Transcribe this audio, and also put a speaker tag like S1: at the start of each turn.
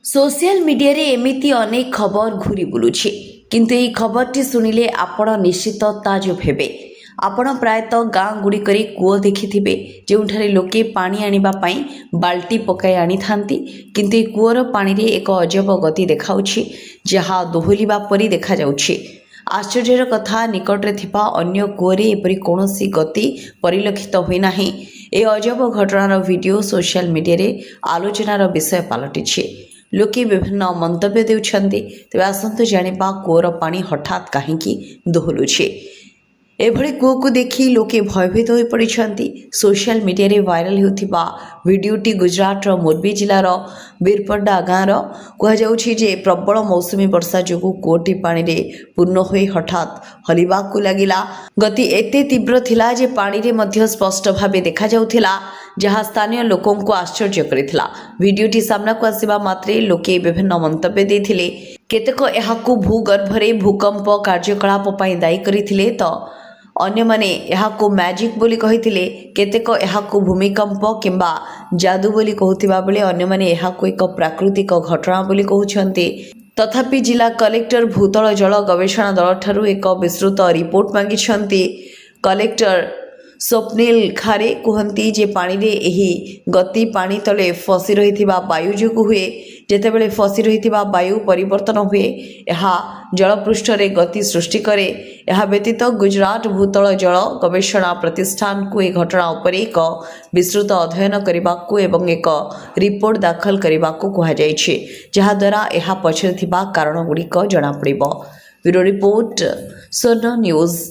S1: Social media रे एमिति अनेक खबर घूरी बुलुछि किंतु एई खबरटी सुनिले आपण निश्चित ताजुब हेबे। आपण प्रायतः गाँ गुड़िकरे कूଅ देखिथिबे जोंठारे लोके पानी आनिबा पई बाल्टी पकाई आनी थांती किंतु ए कूअर पानी रे एक अजब गति देखाउछि जहा दोहलिबा परी देखा जाउछि। आश्चर्यर कथा निकटरे थिबा अन्य कूअरे एपरि कोनोसी गति परिलक्षित होई नाही। ए अजब घटनार वीडियो सोशल मीडिया रे आलोचनार विषय पालटिछि। लोके विभिन्न मंतव्य देउछन्ति। तेबे आसंतु जानिबा कूअर पानी हठात काहेकि दोहलुछि। एभଳି कूଅକୁ देखि लोके भयभीत होई पड़िछन्ति। सोशल मीडिया रे वायरल हेउथिबा वीडियोटी गुजरातर मोरबी जिलार बीरपड्डा गाँर कह जाउछि जे प्रबल मौसुमी वर्षा जोगु कूअटी पानी रे पूर्ण होई हठात हलिबाकु लागिला। गति एते तीव्र थिला जे पानी रे मध्य स्पष्ट भाबे देखा जाउथिला जहाँ स्थानीय लोकों को आश्चर्य करिथिला। वीडियोटी सामना को आसिबा मात्रे लोके विभिन्न मंतव्य देथिले। केतेक एहाकु भूगर्भरे भूकंप कार्यकलाप पई दायी करिथिले तो अन्य माने एहाकु मैजिक बोली कहिथिले। केतेक एहाकु भूमिकंप किंबा जादू बोली कहउथिबा बेले अन्य माने एहाकु एक प्राकृतिक घटना बोली कहउछन्ते। तथापि जिला कलेक्टर भूतल जल गवेषणा दल ठारू एक विस्तृत रिपोर्ट मांगिछन्ते। कलेक्टर स्वप्निल खारे कहती जे पानी रे एही गति पानी तले फसी रहिथिबा वायु जोगु हुए। जेतेबेले फसी रहिथिबा वायु परिवर्तन हुए एहा जलपृष्ठ रे गति सृष्टि करे। एहा व्यतीत गुजरात भूतल जल गवेषणा प्रतिष्ठान को ए घटना उपरे एक विस्तृत अध्ययन करबाकू एवं एक रिपोर्ट दाखल करबाकू कहा जायछि जहा द्वारा एहा पछरे थिबा कारण गुड़िक जणा पड़िबो। ब्यूरो रिपोर्ट स्वर्ण न्यूज।